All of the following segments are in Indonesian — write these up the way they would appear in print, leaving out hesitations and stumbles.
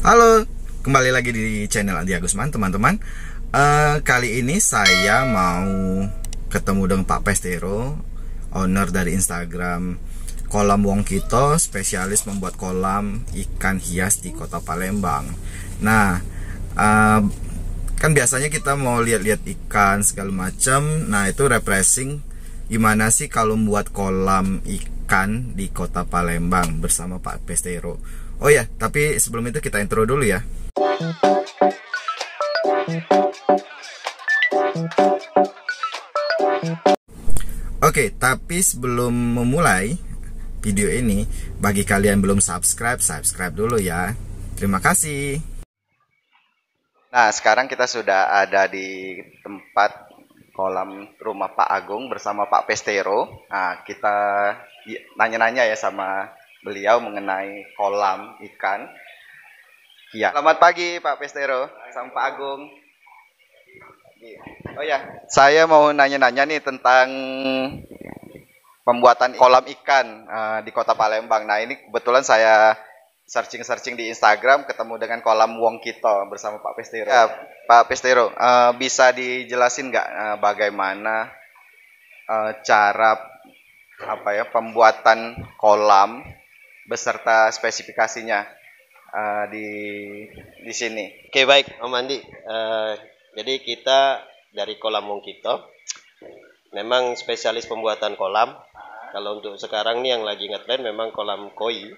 Halo, kembali lagi di channel Andi Agusman, teman-teman. Kali ini saya mau ketemu dengan Pak Pestero, owner dari Instagram Kolam Wong Kito, spesialis membuat kolam ikan hias di Kota Palembang. Nah, kan biasanya kita mau lihat-lihat ikan segala macam. Nah, itu refreshing. Gimana sih kalau membuat kolam ikan di Kota Palembang bersama Pak Pestero? Oh ya, tapi sebelum itu kita intro dulu ya. Oke, tapi sebelum memulai video ini, bagi kalian belum subscribe dulu ya. Terima kasih. Nah, sekarang kita sudah ada di tempat kolam rumah Pak Agung bersama Pak Pestero. Nah, kita nanya-nanya ya sama beliau mengenai kolam ikan. Ya, selamat pagi Pak Pestero sama Pak Agung. Oh ya, saya mau nanya-nanya nih tentang pembuatan kolam ikan di Kota Palembang. Nah, ini kebetulan saya searching di Instagram ketemu dengan kolam Wong Kito bersama Pak Pestero. Ya, Pak Pestero, bisa dijelasin nggak bagaimana cara pembuatan kolam beserta spesifikasinya di sini? Oke, baik Om Andi. Jadi kita dari Kolam Wong Kito memang spesialis pembuatan kolam. Kalau untuk sekarang nih yang lagi ngetren memang kolam koi.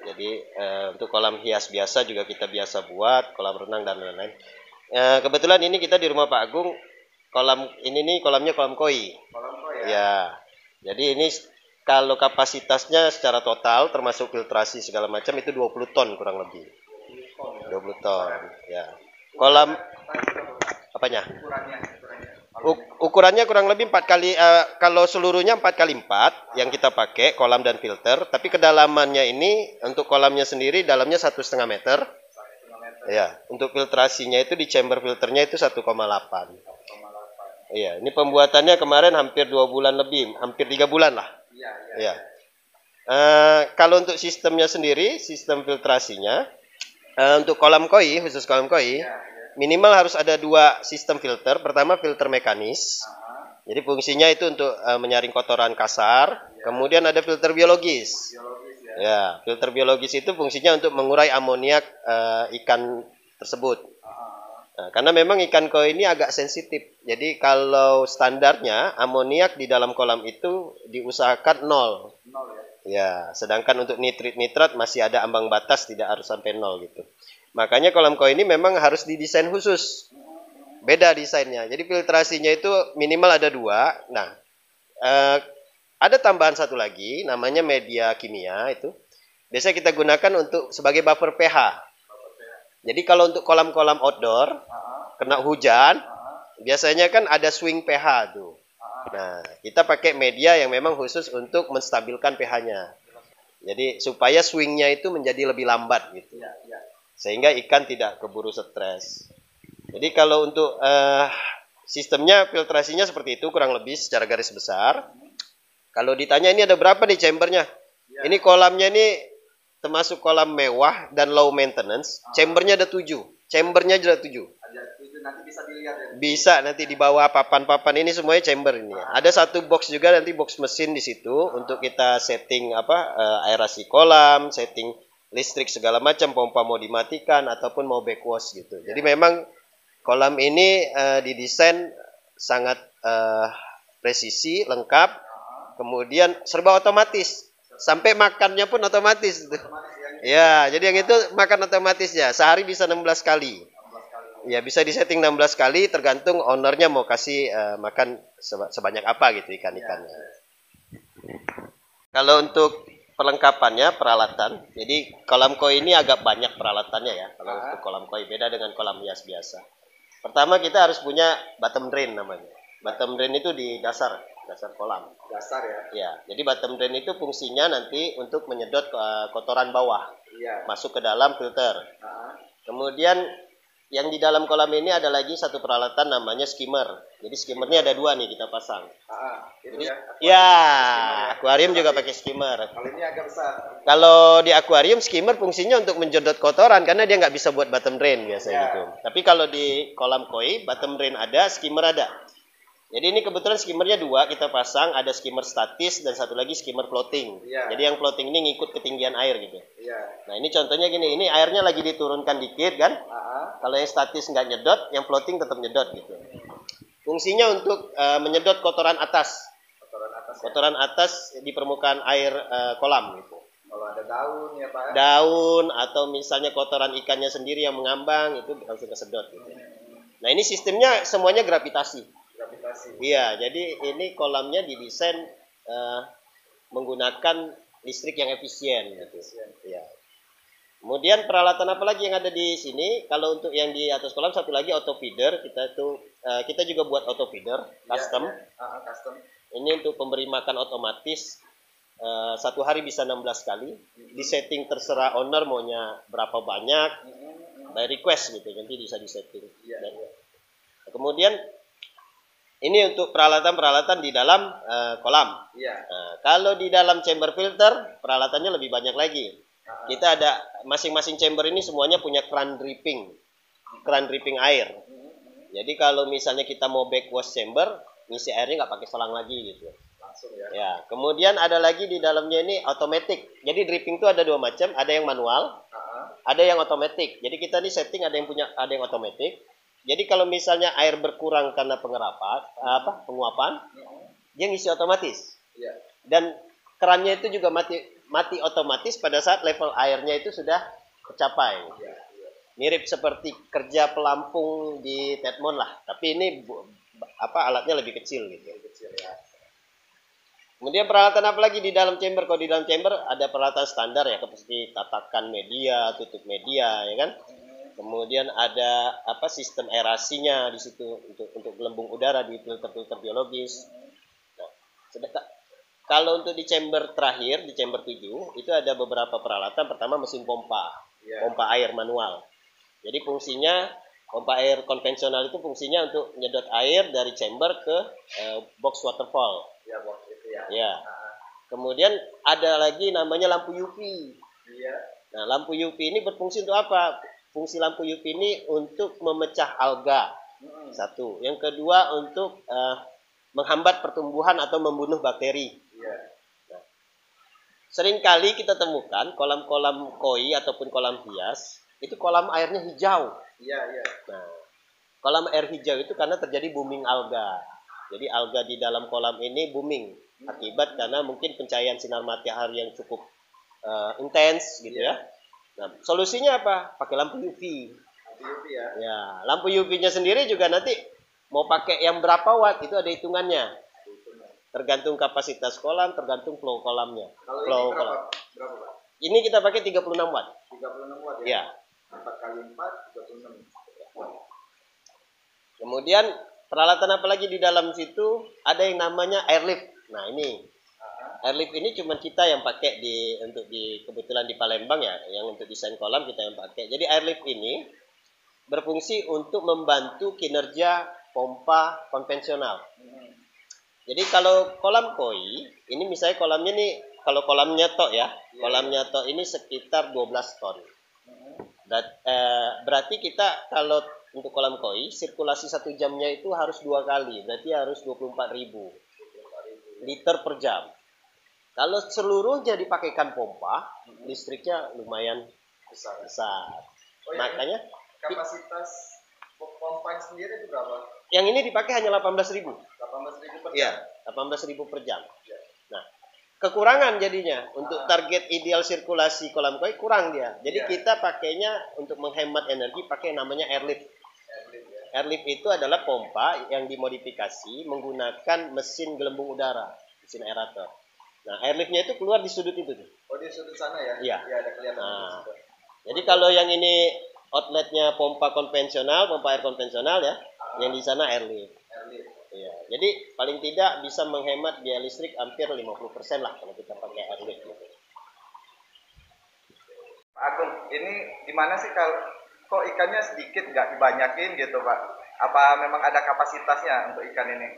Jadi untuk kolam hias biasa juga kita biasa buat, kolam renang dan lain-lain. Kebetulan ini kita di rumah Pak Agung, kolam ini nih kolamnya kolam koi. Kolam koi ya. Jadi ini kalau kapasitasnya secara total termasuk filtrasi segala macam itu 20 ton kurang lebih. 20 ton. Ya. Kolam apanya? Ukurannya kurang lebih 4 kali kalau seluruhnya 4 kali 4 yang kita pakai kolam dan filter, tapi kedalamannya ini untuk kolamnya sendiri dalamnya 1,5 meter. Ya, untuk filtrasinya itu di chamber filternya itu 1,8. Iya, ini pembuatannya kemarin hampir 2 bulan lebih, hampir 3 bulan lah. Iya. Kalau untuk sistemnya sendiri, sistem filtrasinya untuk kolam koi, khusus kolam koi, minimal harus ada 2 sistem filter. Pertama filter mekanis, jadi fungsinya itu untuk menyaring kotoran kasar. Kemudian ada filter biologis. Ya, filter biologis itu fungsinya untuk mengurai amoniak ikan tersebut. Nah, karena memang ikan koi ini agak sensitif. Jadi kalau standarnya amoniak di dalam kolam itu diusahakan 0. Ya, sedangkan untuk nitrit-nitrat masih ada ambang batas, tidak harus sampai 0 gitu. Makanya kolam koi ini memang harus didesain khusus. Beda desainnya. Jadi filtrasinya itu minimal ada 2. Nah, ada tambahan satu lagi namanya media kimia itu. Biasanya kita gunakan untuk sebagai buffer pH. Jadi kalau untuk kolam-kolam outdoor kena hujan, biasanya kan ada swing pH tuh. Nah, kita pakai media yang memang khusus untuk menstabilkan pH-nya. Jadi supaya swingnya itu menjadi lebih lambat gitu. Sehingga ikan tidak keburu stres. Jadi kalau untuk sistemnya filtrasinya seperti itu kurang lebih secara garis besar. Kalau ditanya ini ada berapa nih chambernya? Ini kolamnya ini termasuk kolam mewah dan low maintenance. Chambernya ada 7. Chambernya ada 7. Nanti bisa dilihat ya? Bisa, nanti di bawah papan-papan ini semuanya chamber ini. Ada satu box juga, nanti box mesin di situ untuk kita setting aerasi kolam, setting listrik segala macam, pompa mau dimatikan ataupun mau backwash gitu. Jadi memang kolam ini didesain sangat presisi, lengkap, kemudian serba otomatis. Sampai makannya pun otomatis. Ya, jadi yang itu makan otomatis ya. Sehari bisa 16 kali. Ya, bisa disetting 16 kali tergantung ownernya mau kasih makan sebanyak apa gitu ikan-ikannya. Kalau untuk perlengkapannya, peralatan. Jadi kolam koi ini agak banyak peralatannya ya. Kalau untuk kolam koi beda dengan kolam hias biasa. Pertama kita harus punya bottom drain namanya. Bottom drain itu di dasar kolam. Dasar ya? Ya, jadi bottom drain itu fungsinya nanti untuk menyedot kotoran bawah. Masuk ke dalam filter. Kemudian yang di dalam kolam ini ada lagi satu peralatan namanya skimmer. Jadi skimmernya ada dua nih kita pasang. Itu Jadi, ya. ya, akuarium juga pakai skimmer. Kalau ini agak besar. Kalau di akuarium skimmer fungsinya untuk menjedot kotoran karena dia nggak bisa buat bottom drain biasanya gitu. Tapi kalau di kolam koi bottom drain ada, skimmer ada. Jadi ini kebetulan skimmernya dua kita pasang, ada skimmer statis dan satu lagi skimmer floating. Jadi yang floating ini ngikut ketinggian air gitu. Nah ini contohnya gini, ini airnya lagi diturunkan dikit kan? Kalau yang statis nggak nyedot, yang floating tetap nyedot gitu. Fungsinya untuk menyedot kotoran atas. Kotoran atas di permukaan air kolam gitu. Kalau ada daun ya Pak. Daun atau misalnya kotoran ikannya sendiri yang mengambang itu langsung kesedot gitu. Nah ini sistemnya semuanya gravitasi. Iya, jadi ini kolamnya didesain menggunakan listrik yang efisien gitu. Iya. Kemudian peralatan apa lagi yang ada di sini? Kalau untuk yang di atas kolam satu lagi auto feeder, kita juga buat auto feeder custom. Custom. Ini untuk pemberi makan otomatis. Satu hari bisa 16 kali. Di setting terserah owner maunya berapa banyak. By request gitu, nanti bisa disetting. Kemudian ini untuk peralatan-peralatan di dalam kolam. Kalau di dalam chamber filter, peralatannya lebih banyak lagi. Kita ada masing-masing chamber ini semuanya punya keran dripping air. Jadi kalau misalnya kita mau backwash chamber, ngisi airnya nggak pakai selang lagi gitu. Langsung ya. Kemudian ada lagi di dalamnya ini automatic. Jadi dripping itu ada dua macam, ada yang manual, ada yang automatic. Jadi kita nih setting ada yang automatic. Jadi kalau misalnya air berkurang karena penguapan, dia ngisi otomatis. Dan kerannya itu juga mati otomatis pada saat level airnya itu sudah tercapai. Mirip seperti kerja pelampung di Tedmon lah, tapi ini alatnya lebih kecil gitu. Kemudian peralatan apa lagi di dalam chamber? Kalau di dalam chamber ada peralatan standar ya, seperti tatakan media, tutup media, ya kan? Kemudian ada sistem aerasinya di situ untuk gelembung udara di filter-filter biologis. Nah, kalau untuk di chamber terakhir, di chamber 7, itu ada beberapa peralatan. Pertama mesin pompa air manual. Jadi fungsinya pompa air konvensional itu fungsinya untuk menyedot air dari chamber ke box waterfall. Kemudian ada lagi namanya lampu UV. Nah, lampu UV ini berfungsi untuk apa? Fungsi lampu UV ini untuk memecah alga. Satu. Yang kedua untuk menghambat pertumbuhan atau membunuh bakteri. Nah, seringkali kita temukan kolam-kolam koi ataupun kolam hias itu kolam airnya hijau. Nah, kolam air hijau itu karena terjadi booming alga. Jadi alga di dalam kolam ini booming akibat karena mungkin pencahayaan sinar matahari yang cukup intens gitu ya. Nah, solusinya apa? Pakai lampu UV. Lampu UV-nya sendiri juga nanti mau pakai yang berapa watt itu ada hitungannya. Tergantung kapasitas kolam, tergantung flow kolamnya. Kalau ini berapa Pak? Ini kita pakai 36 watt. 36 watt ya. 4 kali 4 36. Kemudian peralatan apa lagi di dalam situ? Ada yang namanya airlift. Nah, ini airlift ini cuma kita yang pakai kebetulan di Palembang ya, yang untuk desain kolam kita yang pakai. Jadi airlift ini berfungsi untuk membantu kinerja pompa konvensional. Jadi kalau kolam koi, ini misalnya kolamnya nih, kalau kolamnya tok ya, kolamnya tok ini sekitar 12 ton. Berarti kita kalau untuk kolam koi, sirkulasi 1 jamnya itu harus 2 kali, berarti harus 24.000 liter per jam. Kalau seluruhnya dipakaikan pompa, listriknya lumayan besar. Makanya kapasitas pompa sendiri itu berapa? Yang ini dipakai hanya 18.000. 18.000 per jam. 18.000 per jam. Nah, kekurangan jadinya untuk target ideal sirkulasi kolam koi kurang dia. Jadi kita pakainya untuk menghemat energi pakai namanya airlift. Airlift itu adalah pompa yang dimodifikasi menggunakan mesin gelembung udara, mesin aerator. Nah, airliftnya itu keluar di sudut itu tuh. Oh, di sudut sana ya? Iya. Ya, ada kelihatan. Nah, jadi kalau yang ini outletnya pompa konvensional, pompa air konvensional ya, yang di sana airlift. Iya. Jadi paling tidak bisa menghemat biaya listrik hampir 50% lah kalau kita pakai airlift. Pak Agung, ini di mana sih kalau kok ikannya sedikit, nggak dibanyakin gitu Pak? Apa memang ada kapasitasnya untuk ikan ini?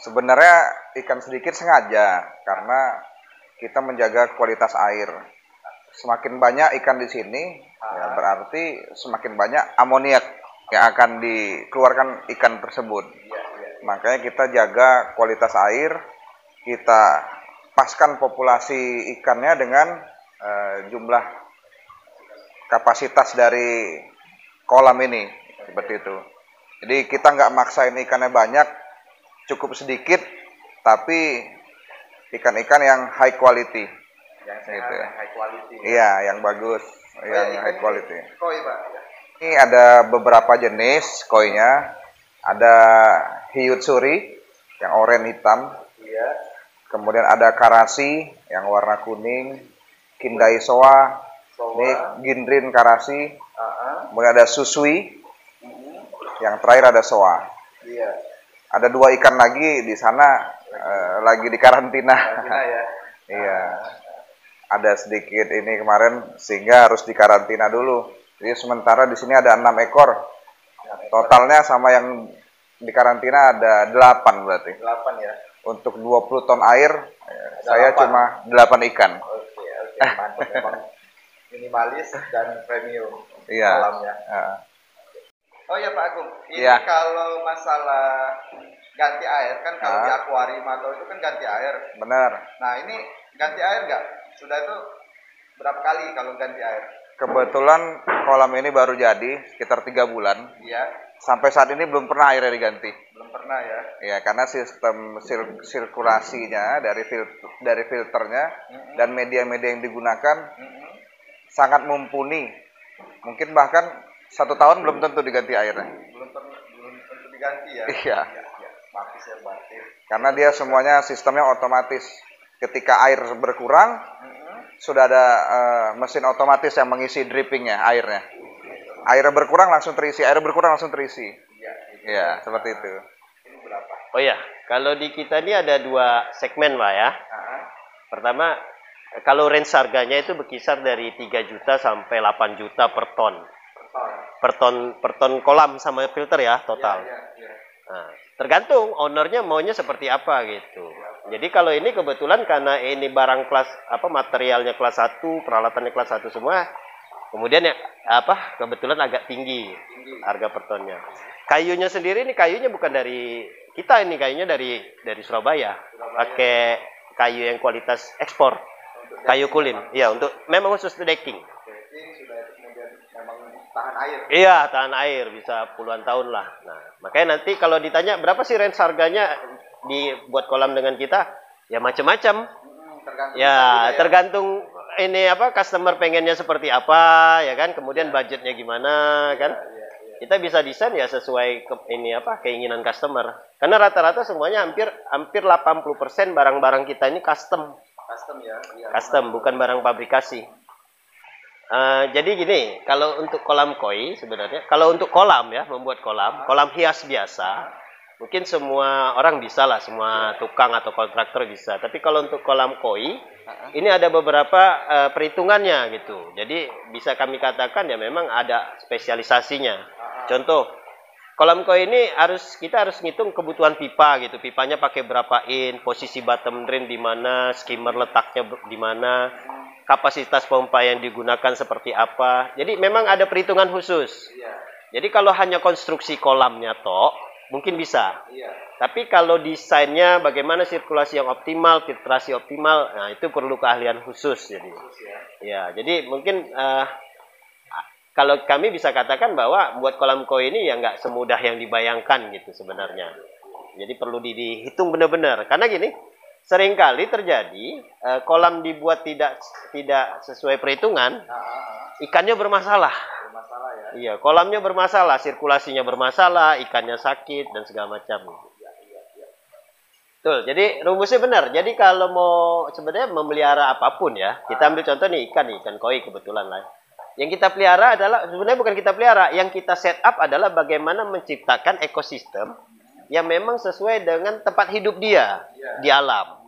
Sebenarnya ikan sedikit sengaja karena kita menjaga kualitas air. Semakin banyak ikan di sini, ya berarti semakin banyak amoniak yang akan dikeluarkan ikan tersebut. Makanya kita jaga kualitas air, kita paskan populasi ikannya dengan jumlah kapasitas dari kolam ini, seperti itu. Jadi kita nggak maksain ikannya banyak, cukup sedikit, tapi ikan-ikan yang high quality. Yang sehat, gitu. yang high quality. Iya, yang bagus, yang high quality. Koi Pak? Ini ada beberapa jenis koinya. Ada hiut suri yang oranye hitam. Iya. Kemudian ada karasi yang warna kuning, kindai soa, ini gindrin karasi. Kemudian ada susui. Yang terakhir ada soa. Iya. Ada 2 ikan lagi di sana lagi di karantina. Ya. Iya. Ada sedikit ini kemarin sehingga harus dikarantina dulu. Jadi sementara di sini ada 6 ekor. Totalnya sama yang di karantina ada 8 berarti. 8 ya. Untuk 20 ton air saya cuma 8 ikan. Oke, mantap memang minimalis dan premium Iya. kolamnya. Oh ya Pak Agung, ini Iya. kalau masalah ganti air kan kalau di akuarium atau itu kan ganti air. Benar. Nah ini ganti air nggak? Sudah itu berapa kali kalau ganti air? Kebetulan kolam ini baru jadi sekitar 3 bulan. Iya. Sampai saat ini belum pernah airnya diganti. Belum pernah ya? Ya, karena sistem sirkulasinya dari filternya dan media-media yang digunakan sangat mumpuni. Mungkin bahkan 1 tahun belum tentu diganti airnya. Belum tentu diganti ya? Iya. Ya, bagus ya berarti. Karena dia semuanya sistemnya otomatis. Ketika air berkurang, sudah ada mesin otomatis yang mengisi drippingnya, airnya. Airnya berkurang langsung terisi, airnya berkurang langsung terisi. Iya, seperti itu. Ini berapa? Oh ya, kalau di kita ini ada 2 segmen Pak ya. Pertama, kalau range harganya itu berkisar dari 3 juta sampai 8 juta per ton. Per ton kolam sama filter ya total. Nah, tergantung ownernya maunya seperti apa gitu. Jadi kalau ini kebetulan karena ini barang kelas materialnya kelas 1, peralatannya kelas 1 semua. Kemudian ya kebetulan agak tinggi harga per tonnya. Kayunya sendiri ini kayunya bukan dari kita, ini kayunya dari Surabaya. Pakai kayu yang kualitas ekspor. Kayu kulin. Iya, untuk memang khusus decking. Tahan air. Iya, tahan air bisa puluhan tahun lah. Nah, makanya nanti kalau ditanya berapa sih range harganya dibuat kolam dengan kita, ya macam-macam. Tergantung ini customer pengennya seperti apa, ya kan? Kemudian budgetnya gimana, kan? Kita bisa desain ya sesuai keinginan customer. Karena rata-rata semuanya hampir 80% barang-barang kita ini custom. Custom ya. Custom, bukan barang pabrikasi. Jadi gini, kalau untuk kolam koi sebenarnya, kalau untuk kolam ya, membuat kolam hias biasa, mungkin semua orang bisa lah, semua tukang atau kontraktor bisa. Tapi kalau untuk kolam koi, ini ada beberapa perhitungannya gitu. Jadi bisa kami katakan ya memang ada spesialisasinya. Contoh, kolam koi ini kita harus ngitung kebutuhan pipa gitu. Pipanya pakai berapa in, posisi bottom drain di mana, skimmer letaknya di mana, kapasitas pompa yang digunakan seperti apa. Jadi memang ada perhitungan khusus. Jadi kalau hanya konstruksi kolamnya mungkin bisa. Tapi kalau desainnya bagaimana sirkulasi yang optimal, filtrasi optimal, nah itu perlu keahlian khusus. Jadi mungkin kalau kami bisa katakan bahwa buat kolam koi ini ya nggak semudah yang dibayangkan gitu sebenarnya. Jadi perlu dihitung benar-benar. Karena gini, seringkali terjadi kolam dibuat tidak sesuai perhitungan, ikannya bermasalah. Iya, kolamnya bermasalah, sirkulasinya bermasalah, ikannya sakit dan segala macam. Betul. Jadi rumusnya benar. Jadi kalau mau sebenarnya memelihara apapun ya, kita ambil contoh nih ikan koi kebetulan lah. Yang kita pelihara adalah sebenarnya bukan kita pelihara, yang kita set up adalah bagaimana menciptakan ekosistem yang memang sesuai dengan tempat hidup dia di alam.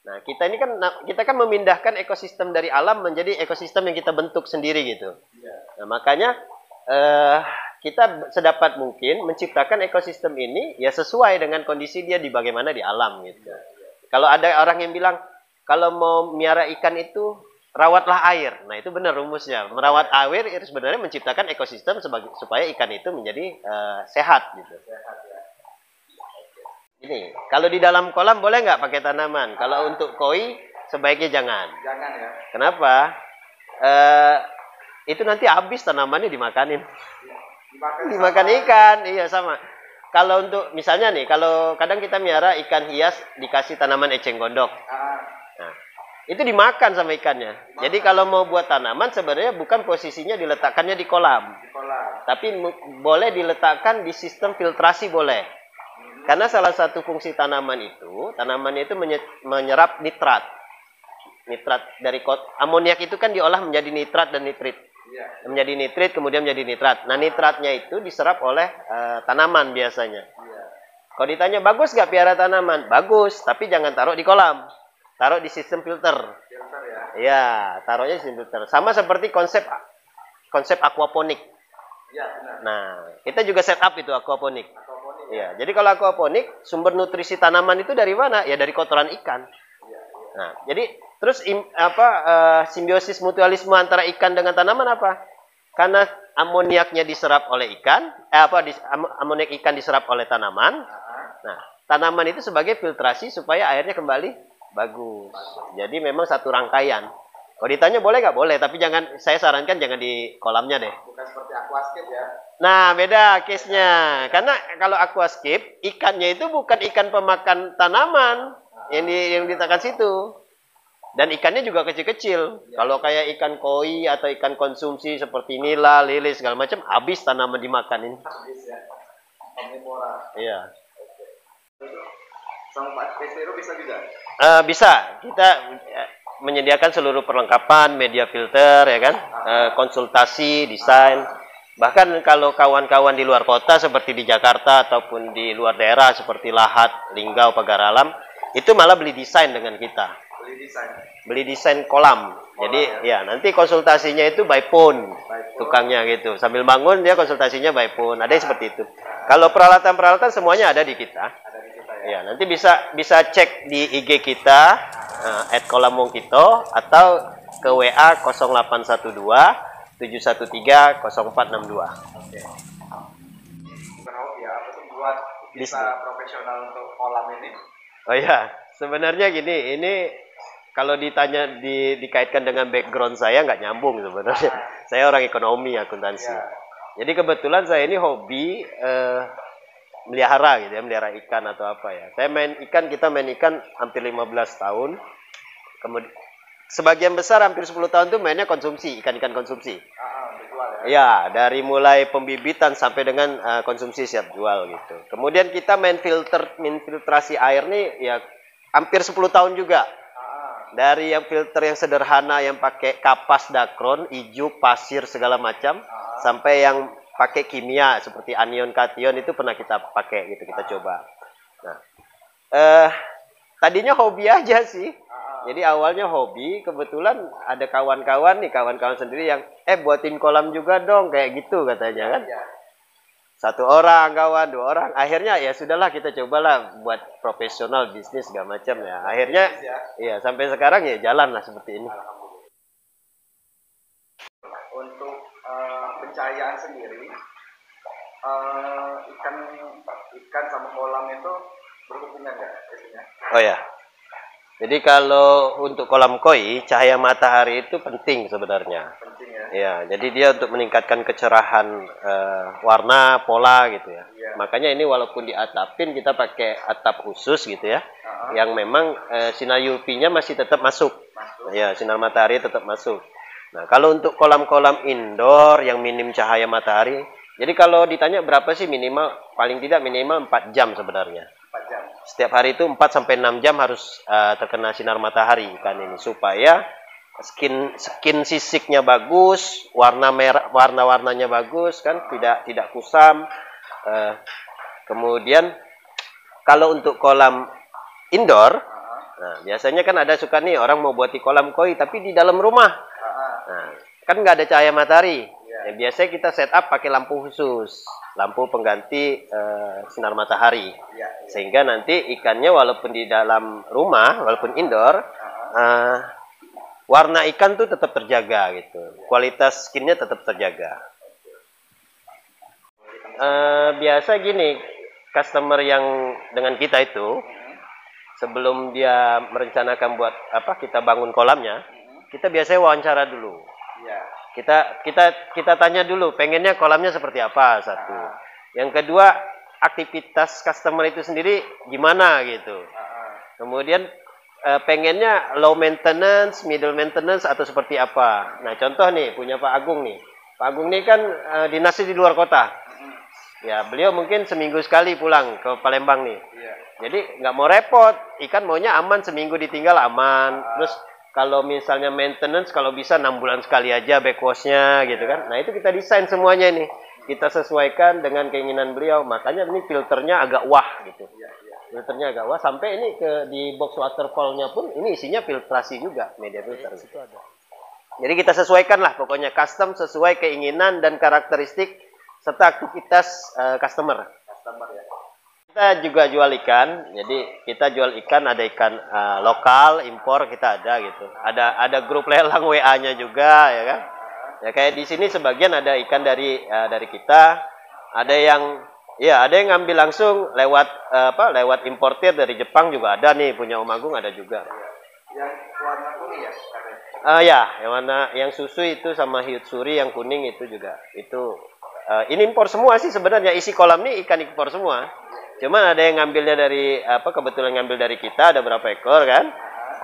Nah, kita kan memindahkan ekosistem dari alam menjadi ekosistem yang kita bentuk sendiri gitu. Nah, makanya kita sedapat mungkin menciptakan ekosistem ini ya sesuai dengan kondisi dia di bagaimana di alam gitu. Kalau ada orang yang bilang kalau mau miara ikan itu rawatlah air. Nah, itu benar rumusnya. Merawat air itu sebenarnya menciptakan ekosistem supaya ikan itu menjadi sehat gitu. Ini, kalau di dalam kolam boleh nggak pakai tanaman? Kalau untuk koi sebaiknya jangan. Jangan ya. Kenapa? Itu nanti habis tanamannya dimakanin. Dimakan ikan, iya sama. Kalau untuk misalnya nih, kalau kadang kita miara ikan hias dikasih tanaman eceng gondok. Nah, itu dimakan sama ikannya. Jadi kalau mau buat tanaman sebenarnya bukan posisinya diletakkannya di kolam. Tapi boleh diletakkan di sistem filtrasi boleh. Karena salah satu fungsi tanamannya itu menyerap nitrat. Nitrat dari amoniak itu kan diolah menjadi nitrat dan nitrit. Menjadi nitrit kemudian menjadi nitrat. Nah, nitratnya itu diserap oleh tanaman biasanya. Kalau ditanya bagus nggak piara tanaman? Bagus, tapi jangan taruh di kolam. Taruh di sistem filter. Ya, taruhnya di sistem filter. Sama seperti konsep aquaponik. Nah, kita juga setup itu aquaponik. Ya, jadi kalau aquaponik sumber nutrisi tanaman itu dari mana? Ya dari kotoran ikan. Nah, jadi terus simbiosis mutualisme antara ikan dengan tanaman apa? Karena amoniaknya diserap oleh ikan, amoniak ikan diserap oleh tanaman. Nah, tanaman itu sebagai filtrasi supaya airnya kembali bagus. Jadi memang satu rangkaian. Kalau ditanya boleh nggak? Boleh, tapi saya sarankan jangan di kolamnya deh. Bukan seperti aquascape ya. Nah, beda case-nya. Karena kalau aquascape, ikannya itu bukan ikan pemakan tanaman yang ditekan situ. Dan ikannya juga kecil-kecil. Kalau kayak ikan koi atau ikan konsumsi seperti nila, lele, segala macam, habis tanaman dimakanin. Habis ya. Omnivora. Iya. Sama Pak Pesero bisa juga? Bisa. Kita menyediakan seluruh perlengkapan, media filter, ya kan, konsultasi, desain. Bahkan kalau kawan-kawan di luar kota seperti di Jakarta ataupun di luar daerah seperti Lahat, Linggau, Pagar Alam, itu malah beli desain dengan kita. Beli desain kolam. Jadi ya nanti konsultasinya itu by phone, tukangnya gitu. Sambil bangun dia konsultasinya by phone. Ada yang seperti itu. Kalau peralatan-peralatan semuanya ada di kita. Ya, nanti bisa cek di IG kita @kolamwongkito atau ke WA 0812 713 0462. Oke. Bukan hobi ya, apa tuh buat bisa profesional untuk kolam ini? Oh ya, sebenarnya gini, ini kalau ditanya dikaitkan dengan background saya nggak nyambung sebenarnya. Saya orang ekonomi akuntansi. Jadi kebetulan saya ini hobi melihara gitu ya, melihara ikan atau apa ya. Kita main ikan hampir 15 tahun. Kemudian sebagian besar hampir 10 tahun tuh mainnya konsumsi, ikan-ikan konsumsi. Ya, dari mulai pembibitan sampai dengan konsumsi siap jual gitu. Kemudian kita main filtrasi air nih ya hampir 10 tahun juga. Dari yang filter yang sederhana yang pakai kapas dakron, ijuk, pasir segala macam, sampai yang pakai kimia seperti anion, kation itu pernah kita pakai gitu, kita coba. Nah, tadinya hobi aja sih. Jadi awalnya hobi, kebetulan ada kawan-kawan sendiri yang buatin kolam juga dong kayak gitu katanya kan. Satu orang kawan, 2 orang. Akhirnya ya sudahlah kita cobalah buat profesional bisnis segala macam ya. Akhirnya ya sampai sekarang ya jalan lah seperti ini. Untuk pencahayaan sendiri, ikan sama kolam itu berhubungan nggak biasanya? Oh ya. Jadi kalau untuk kolam koi, cahaya matahari itu penting sebenarnya. Penting ya? Ya, jadi dia untuk meningkatkan kecerahan warna, pola gitu ya. Makanya ini walaupun diatapin, kita pakai atap khusus gitu ya. Yang memang sinar UV-nya masih tetap masuk. Ya, sinar matahari tetap masuk. Nah, kalau untuk kolam-kolam indoor yang minim cahaya matahari, jadi kalau ditanya berapa sih minimal, paling tidak minimal 4 jam sebenarnya. 4 jam. Setiap hari itu 4 sampai 6 jam harus terkena sinar matahari ikan ini supaya skin sisiknya bagus, warna-warnanya bagus kan, tidak kusam. Kemudian kalau untuk kolam indoor, nah biasanya kan ada suka nih orang mau buat di kolam koi tapi di dalam rumah. Nah, kan nggak ada cahaya matahari. Yang biasanya kita setup pakai lampu khusus, lampu pengganti sinar matahari, sehingga nanti ikannya walaupun di dalam rumah, walaupun indoor, warna ikan tuh tetap terjaga gitu, kualitas skinnya tetap terjaga. Biasa gini, customer yang dengan kita itu sebelum dia merencanakan buat kita bangun kolamnya, kita biasanya wawancara dulu. Kita tanya dulu, pengennya kolamnya seperti apa, satu. Yang kedua, aktivitas customer itu sendiri gimana gitu. Kemudian pengennya low maintenance, middle maintenance, atau seperti apa. Nah, contoh nih, punya Pak Agung nih. Pak Agung nih kan dinasnya di luar kota. Ya, beliau mungkin seminggu sekali pulang ke Palembang nih. Jadi nggak mau repot, ikan maunya aman, seminggu ditinggal aman. Terus kalau misalnya maintenance, kalau bisa 6 bulan sekali aja backwashnya gitu kan. Nah, itu kita desain semuanya ini. Kita sesuaikan dengan keinginan beliau. Makanya ini filternya agak wah gitu. Filternya agak wah, sampai ini di box waterfall-nya pun ini isinya filtrasi juga, media filter. Jadi kita sesuaikan lah, pokoknya custom sesuai keinginan dan karakteristik serta aktivitas customer. Kita juga jual ikan, jadi kita jual ikan, ada ikan lokal, impor kita ada gitu. Ada grup lelang WA-nya juga ya kan. Ya kayak di sini sebagian ada ikan dari kita, ada yang ngambil langsung lewat importir dari Jepang juga ada nih, punya Om Agung ada juga. Yang warna kuning ya? Yang warna yang susu itu sama hiutsuri yang kuning itu juga. Itu ini impor semua sih sebenarnya, isi kolam ini ikan impor semua. Cuman ada yang ngambilnya dari kebetulan ngambil dari kita, ada berapa ekor kan?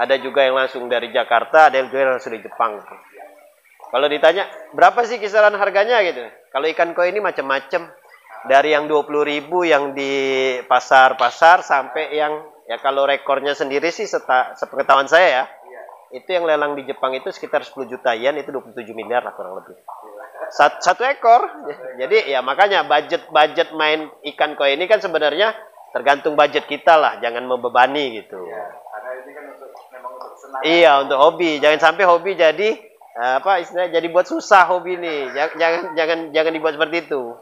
Ada juga yang langsung dari Jakarta, ada yang juga langsung dari Jepang. Kalau ditanya berapa sih kisaran harganya gitu? Kalau ikan koi ini macam-macam. Dari yang 20.000 yang di pasar-pasar sampai yang kalau rekornya sendiri sih sepengetahuan saya ya. Itu yang lelang di Jepang itu sekitar 10 juta yen, itu 27 miliar lah kurang lebih. Satu ekor. Jadi ya makanya budget main ikan koi ini kan sebenarnya tergantung budget kita lah, jangan membebani gitu. Karena ini kan memang untuk senang. Iya, untuk hobi. Jangan sampai hobi jadi istilahnya jadi buat susah hobi nih. Jangan dibuat seperti itu.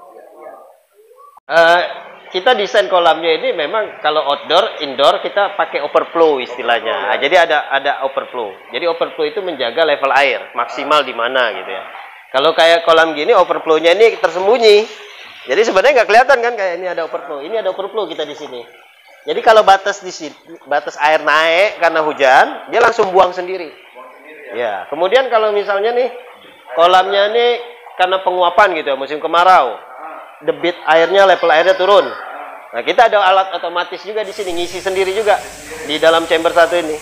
Kita desain kolamnya ini memang kalau outdoor, indoor kita pakai overflow istilahnya. Nah, jadi ada overflow. Jadi overflow itu menjaga level air maksimal di mana gitu ya. Kalau kayak kolam gini overflow-nya ini tersembunyi. Jadi sebenarnya nggak kelihatan kan, kayak ini ada overflow. Ini ada overflow kita di sini. Jadi kalau batas air naik karena hujan, dia langsung buang sendiri. Ya. Kemudian kalau misalnya nih kolamnya nih karena penguapan gitu ya, musim kemarau, debit airnya, level airnya turun. Nah, kita ada alat otomatis juga di sini, ngisi sendiri juga di dalam chamber satu ini.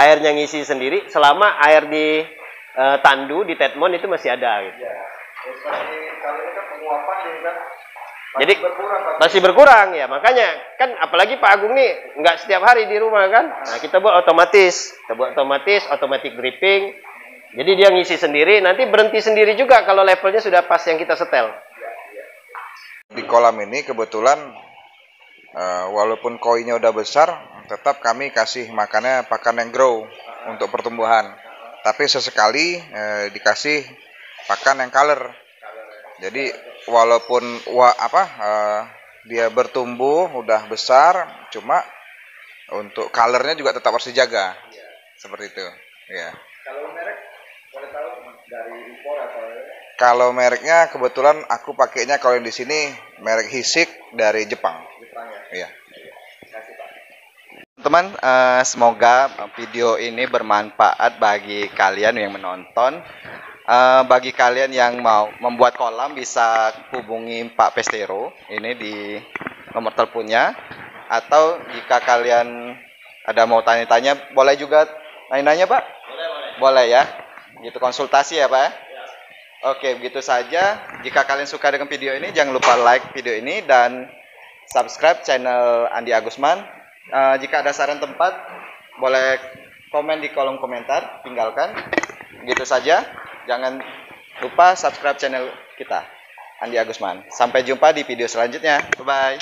Airnya ngisi sendiri selama air di tandu, di tetmon itu masih ada gitu. Kalau ini kan penguapan ini kan jadi masih berkurang ya, makanya kan apalagi Pak Agung nih nggak setiap hari di rumah kan. Nah, kita buat otomatis, automatic dripping. Jadi dia ngisi sendiri, nanti berhenti sendiri juga kalau levelnya sudah pas yang kita setel. Di kolam ini kebetulan walaupun koinya udah besar, tetap kami kasih makannya pakan yang grow untuk pertumbuhan. Tapi sesekali dikasih pakan yang color. Jadi walaupun dia bertumbuh udah besar, cuma untuk colornya juga tetap harus dijaga. Seperti itu. Ya. Kalau merek boleh tahu dari impor atau? Kalau mereknya kebetulan aku pakainya kalau yang di sini merek Hisik dari Jepang. Iya. Teman, semoga video ini bermanfaat bagi kalian yang menonton. Bagi kalian yang mau membuat kolam bisa hubungi Pak Pestero ini di nomor teleponnya. Atau jika kalian ada mau tanya-tanya, boleh juga nanya-nanya Pak? Boleh ya. Gitu konsultasi ya Pak ya? Oke, begitu saja. Jika kalian suka dengan video ini, jangan lupa like video ini dan subscribe channel Andi Agusman. Jika ada saran tempat, boleh komen di kolom komentar, tinggalkan. Begitu saja. Jangan lupa subscribe channel kita, Andi Agusman. Sampai jumpa di video selanjutnya. Bye-bye.